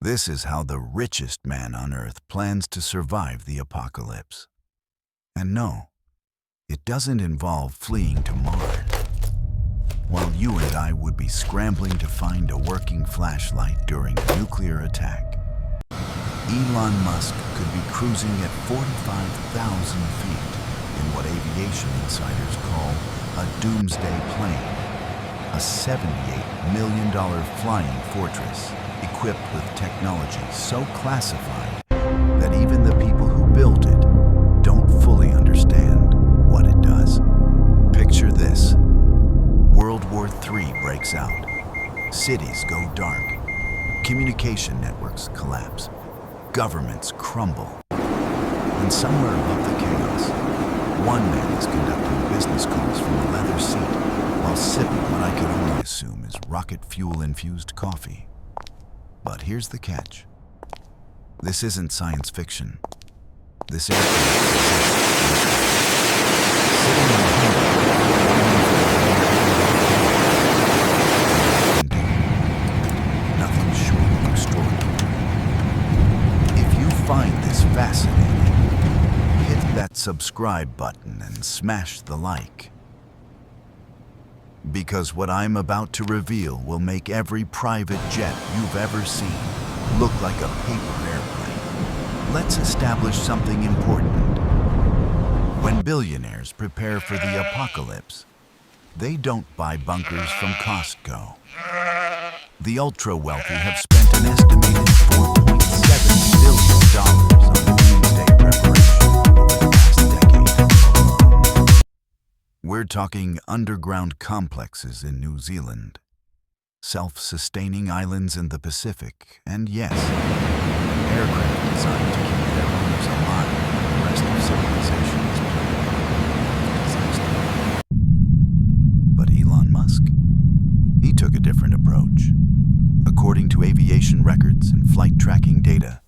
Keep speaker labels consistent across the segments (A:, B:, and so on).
A: This is how the richest man on Earth plans to survive the apocalypse. And no, it doesn't involve fleeing to Mars. While you and I would be scrambling to find a working flashlight during a nuclear attack, Elon Musk could be cruising at 45,000 feet in what aviation insiders call a Doomsday plane, a $78 million flying fortress equipped with technology so classified that even the people who built it don't fully understand what it does. Picture this. World War III breaks out. Cities go dark. Communication networks collapse. Governments crumble. And somewhere above the chaos, one man is conducting business calls from a leather seat while sipping what I can only assume is rocket fuel-infused coffee. But here's the catch. This isn't science fiction. This aircraft exists. Sitting on a nothing short of extraordinary. If you find this fascinating, hit that subscribe button and smash the like. Because what I'm about to reveal will make every private jet you've ever seen look like a paper airplane. Let's establish something important. When billionaires prepare for the apocalypse, they don't buy bunkers from Costco. The ultra-wealthy have spent an estimated $4.7 billion on the Doomsday preparation over the past decade. We're talking underground complexes in New Zealand, self-sustaining islands in the Pacific, and yes, aircraft designed to keep their owners alive when the rest of civilization is disaster. But Elon Musk? He took a different approach. According to aviation records and flight tracking data,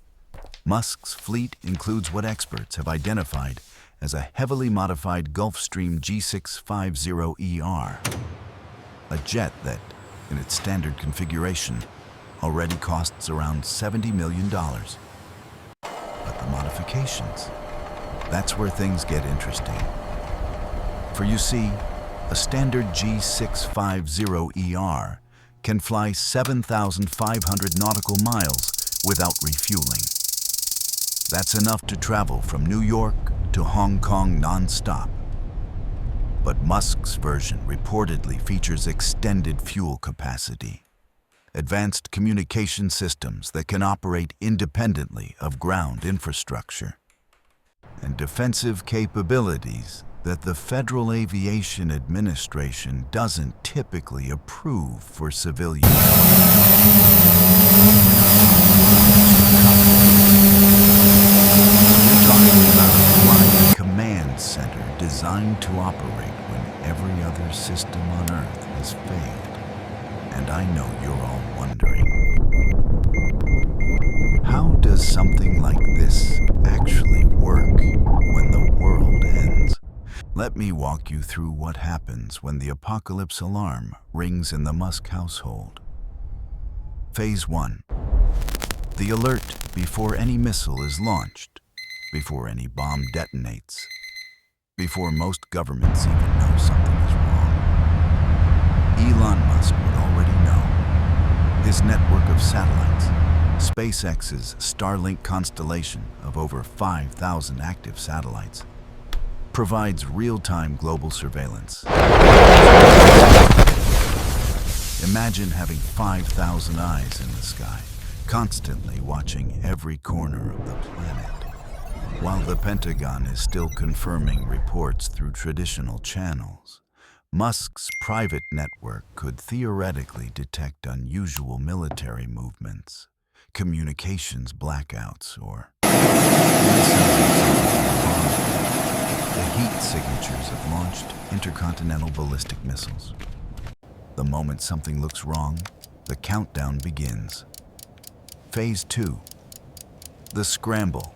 A: Musk's fleet includes what experts have identified as a heavily modified Gulfstream G650ER, a jet that, in its standard configuration, already costs around $70 million. But the modifications, that's where things get interesting. For you see, a standard G650ER can fly 7,500 nautical miles without refueling. That's enough to travel from New York to Hong Kong non-stop. But Musk's version reportedly features extended fuel capacity, advanced communication systems that can operate independently of ground infrastructure, and defensive capabilities that the Federal Aviation Administration doesn't typically approve for civilians. We're talking about a flying command center designed to operate when every other system on Earth has failed. And I know you're all wondering, how does something like this actually work when the world ends? Let me walk you through what happens when the apocalypse alarm rings in the Musk household. Phase 1. The alert before any missile is launched, before any bomb detonates, before most governments even know something is wrong. Elon Musk would already know. His network of satellites, SpaceX's Starlink constellation of over 5,000 active satellites, provides real-time global surveillance. Imagine having 5,000 eyes in the sky, constantly watching every corner of the planet. While the Pentagon is still confirming reports through traditional channels, Musk's private network could theoretically detect unusual military movements, communications blackouts, or the heat signatures of launched intercontinental ballistic missiles. The moment something looks wrong, the countdown begins. Phase 2. The scramble.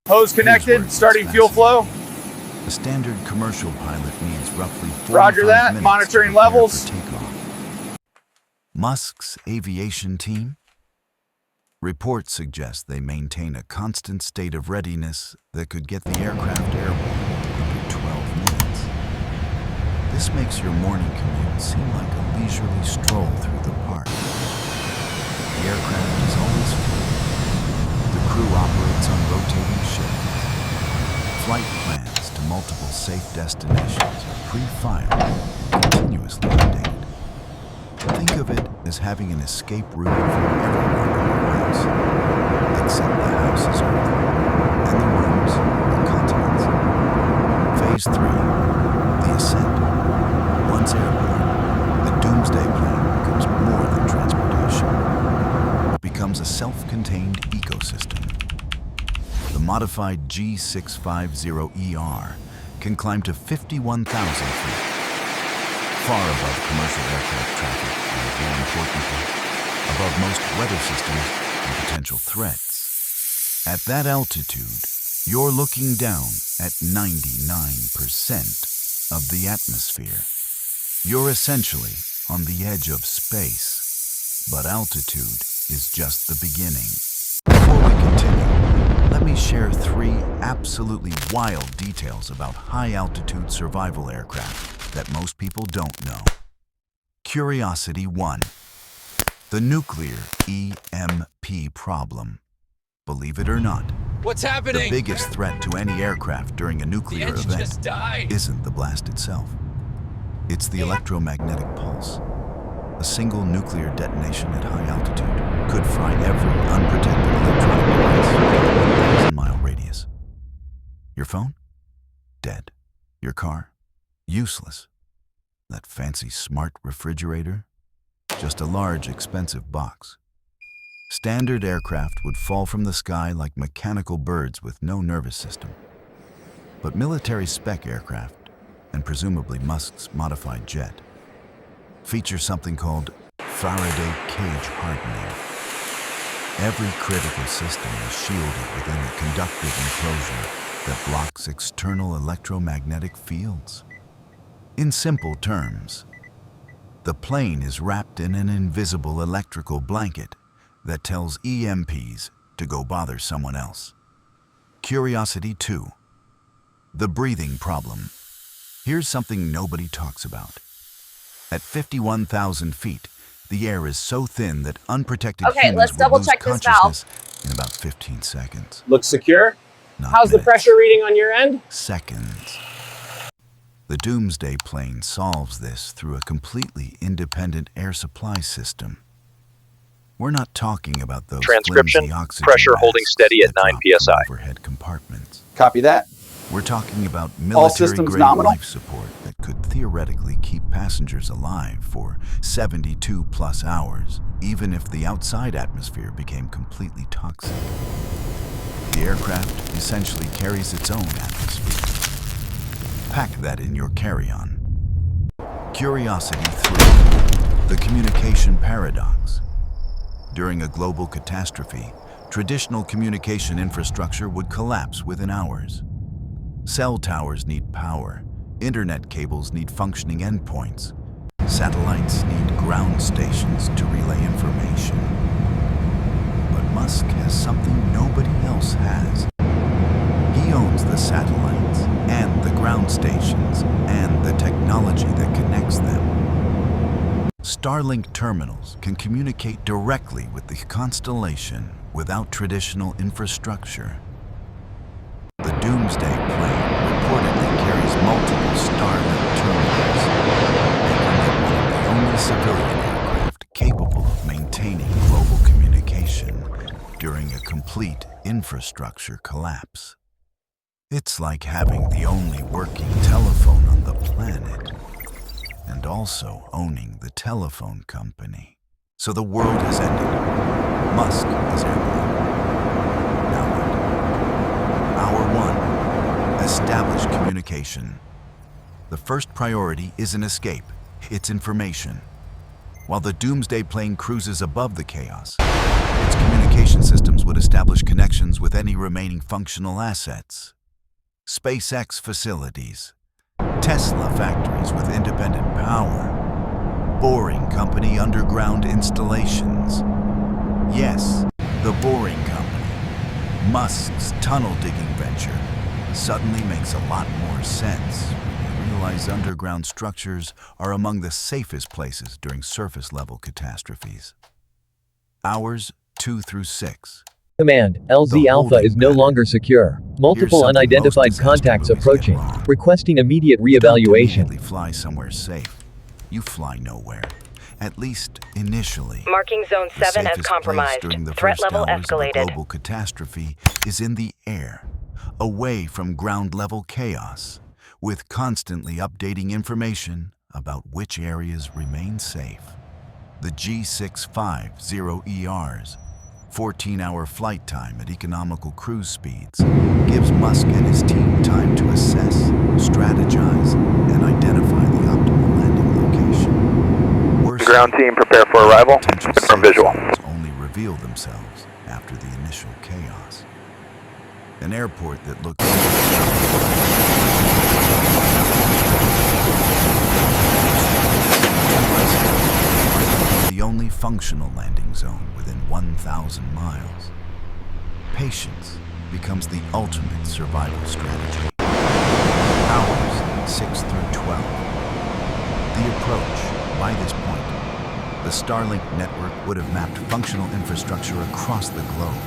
B: Hose connected, starting fuel flow.
A: A standard commercial pilot needs roughly 45
B: Roger that,
A: minutes
B: monitoring
A: to prepare
B: levels.
A: for takeoff. Musk's aviation team? Reports suggest they maintain a constant state of readiness that could get the aircraft airborne under 12 minutes. This makes your morning commute seem like a leisurely stroll through the park. The aircraft is always full. The crew operates on rotating shifts. Flight plans to multiple safe destinations are pre-filed and continuously updated. Think of it as having an escape route for everyone in your house, except the house's Earth, and the rooms, the continents. Phase 3, the ascent. Once airborne, the Doomsday plane becomes more than transportation. It becomes a self-contained ecosystem. The modified G650ER can climb to 51,000 feet, far above commercial aircraft traffic and, more importantly, above most weather systems and potential threats. At that altitude, you're looking down at 99% of the atmosphere. You're essentially on the edge of space, but altitude is just the beginning. Before we continue, let me share 3 absolutely wild details about high-altitude survival aircraft that most people don't know. Curiosity 1. The nuclear EMP problem. Believe it or not,
C: What's happening?
A: the biggest threat to any aircraft during a nuclear
C: engine
A: event
C: just died.
A: isn't the blast itself. It's the electromagnetic pulse. A single nuclear detonation at high altitude could fry every unprotected electronic device within a 1,000-mile radius. Your phone? Dead. Your car? Useless. That fancy smart refrigerator? Just a large, expensive box. Standard aircraft would fall from the sky like mechanical birds with no nervous system. But military spec aircraft, and presumably Musk's modified jet, feature something called Faraday cage hardening. Every critical system is shielded within a conductive enclosure that blocks external electromagnetic fields. In simple terms, the plane is wrapped in an invisible electrical blanket that tells EMPs to go bother someone else. Curiosity 2. The breathing problem. Here's something nobody talks about. At 51,000 feet, the air is so thin that unprotected humans
D: let's
A: would
D: double
A: lose
D: check this
A: consciousness in about 15 seconds.
B: Looks secure.
A: Not
B: How's the
A: minutes.
B: pressure reading on your end?
A: Seconds. The Doomsday plane solves this through a completely independent air supply system. We're not talking about those
E: Transcription,
A: flimsy oxygen
E: pressure holding
A: masks
E: steady at
A: that
E: 9
A: drop from
E: psi.
A: overhead compartments.
B: Copy that.
A: We're talking about
B: All systems
A: military-grade
B: nominal.
A: life support that could theoretically keep passengers alive for 72-plus hours, even if the outside atmosphere became completely toxic. The aircraft essentially carries its own atmosphere. Pack that in your carry-on. Curiosity 3. The communication paradox. During a global catastrophe, traditional communication infrastructure would collapse within hours. Cell towers need power, internet cables need functioning endpoints, satellites need ground stations to relay information. But Musk has something nobody else has. He owns the satellites and the ground stations and the technology that connects them. Starlink terminals can communicate directly with the constellation without traditional infrastructure. The Doomsday plane reportedly carries multiple Starlink terminals, making it one of the only civilian aircraft capable of maintaining global communication during a complete infrastructure collapse. It's like having the only working telephone on the planet, and also owning the telephone company. So the world has ended. Musk is airborne. Now what? Hour 1. Establish communication. The first priority isn't escape, it's information. While the Doomsday plane cruises above the chaos, its communication systems would establish connections with any remaining functional assets. SpaceX facilities, Tesla factories with independent power, Boring Company underground installations. Yes, The Boring Company, Musk's tunnel-digging venture, suddenly makes a lot more sense when you realize underground structures are among the safest places during surface-level catastrophes. Hours 2 through 6.
C: Command, LZ Alpha is no longer secure. Multiple unidentified contacts approaching, requesting immediate
A: You don't
C: reevaluation.
A: immediately fly somewhere safe. You fly nowhere. At least initially.
D: Marking Zone
A: The
D: 7 as
A: safest
D: compromised.
A: place during the
D: Threat
A: first
D: level
A: hours of a
D: escalated.
A: global catastrophe is in the air, away from ground-level chaos, with constantly updating information about which areas remain safe. The G650ER's 14-hour flight time at economical cruise speeds gives Musk and his team time to assess, strategize, and identify the optimal landing location. Worse,
B: Ground team, prepare for arrival.
A: potential
B: Confirm
A: safe
B: visual.
A: zones only reveal themselves after the initial chaos. An airport that looks the only functional landing zone within 1,000 miles. Patience becomes the ultimate survival strategy. Hours 6 through 12. The approach. By this point, the Starlink network would have mapped functional infrastructure across the globe.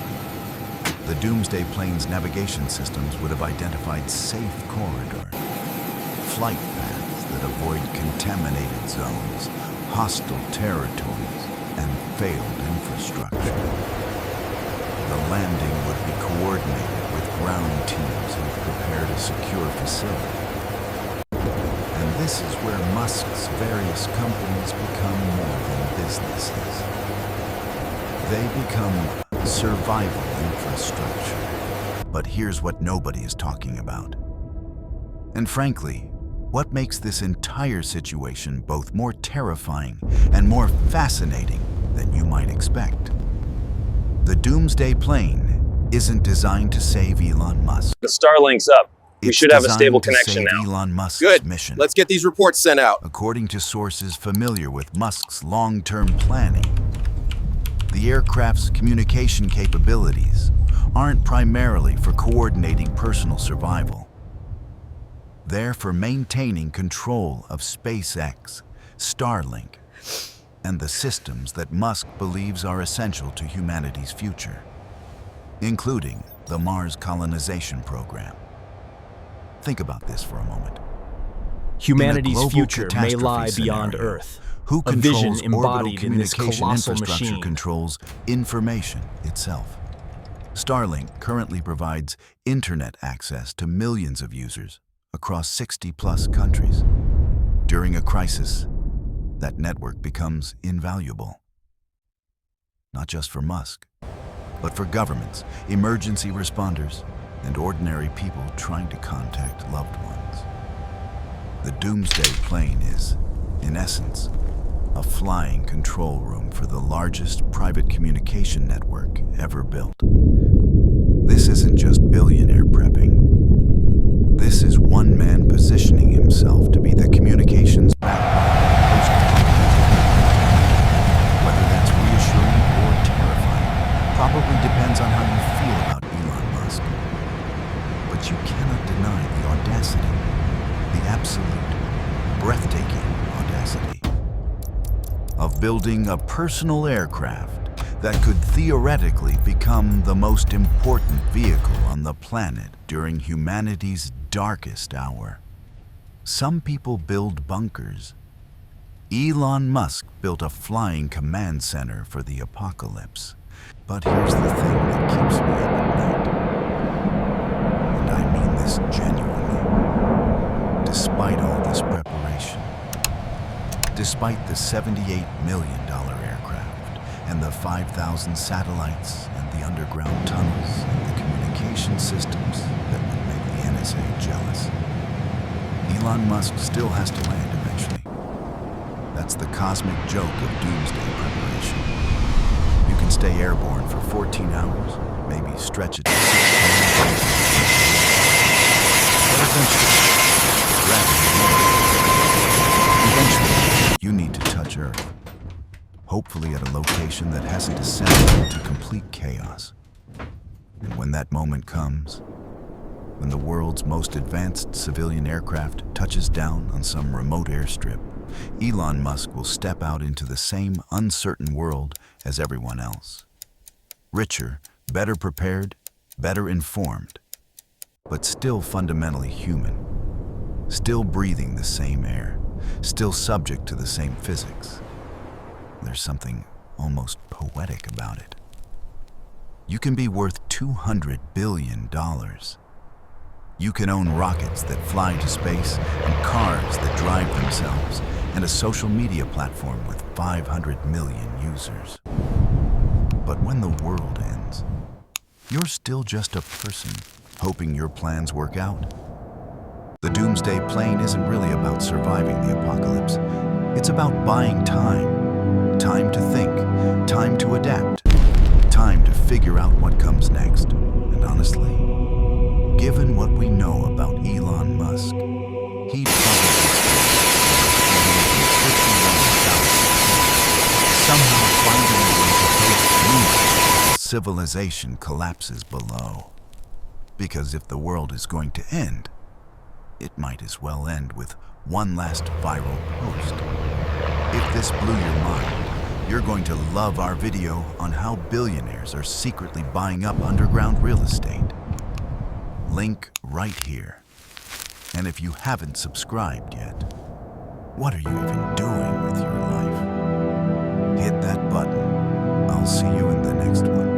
A: The Doomsday plane's navigation systems would have identified safe corridors, flight paths that avoid contaminated zones, hostile territories, and failed infrastructure. The landing would be coordinated with ground teams who prepared a secure facility. And this is where Musk's various companies become more than businesses. They become survival infrastructure. But here's what nobody is talking about. And frankly, what makes this entire situation both more terrifying and more fascinating than you might expect. The Doomsday plane isn't designed to save Elon Musk.
E: The Starlink's up. We
A: It's
E: should have a
A: designed
E: stable
A: to
E: connection
A: save
E: now.
A: Elon Musk's
F: Good.
A: mission.
F: Let's get these reports sent out.
A: According to sources familiar with Musk's long-term planning, the aircraft's communication capabilities aren't primarily for coordinating personal survival. They're for maintaining control of SpaceX, Starlink, and the systems that Musk believes are essential to humanity's future, including the Mars colonization program. Think about this for a moment.
G: Humanity's
A: global
G: future may
A: catastrophe
G: lie beyond
A: scenario,
G: Earth.
A: Who
G: A vision
A: controls orbital
G: embodied in this
A: communication
G: colossal
A: infrastructure
G: machine.
A: controls information itself. Starlink currently provides internet access to millions of users across 60-plus countries. During a crisis, that network becomes invaluable. Not just for Musk, but for governments, emergency responders, and ordinary people trying to contact loved ones. The Doomsday plane is, in essence, a flying control room for the largest private communication network ever built. This isn't just billionaire prepping. This is one man positioning himself to be the communications backbone. Whether that's reassuring or terrifying probably depends on how you feel about Elon Musk. But you cannot deny the audacity, the absolute, breathtaking audacity of building a personal aircraft that could theoretically become the most important vehicle on the planet during humanity's darkest hour. Some people build bunkers. Elon Musk built a flying command center for the apocalypse. But here's the thing that keeps me up at night. And I mean this genuinely. Despite all this preparation, despite the $78 million aircraft and the 5,000 satellites and the underground tunnels and the communication systems that would make the NSA jealous, Elon Musk still has to land eventually. That's the cosmic joke of doomsday preparation. You can stay airborne for 14 hours, maybe stretch it to 16 hours. But eventually, you need to touch Earth. hopefully at a location that hasn't descended into complete chaos. And when that moment comes, when the world's most advanced civilian aircraft touches down on some remote airstrip, Elon Musk will step out into the same uncertain world as everyone else. Richer, better prepared, better informed, but still fundamentally human. Still breathing the same air, still subject to the same physics. There's something almost poetic about it. You can be worth $200 billion. You can own rockets that fly to space and cars that drive themselves and a social media platform with 500 million users. But when the world ends, you're still just a person hoping your plans work out. The Doomsday plane isn't really about surviving the apocalypse. It's about buying time. Time to think, time to adapt, time to figure out what comes next. And honestly, given what we know about Elon Musk, he'd probably somehow finding a way to take while civilization collapses below. Because if the world is going to end, it might as well end with one last viral post. If this blew your mind, you're going to love our video on how billionaires are secretly buying up underground real estate. Link right here. And if you haven't subscribed yet, what are you even doing with your life? Hit that button. I'll see you in the next one.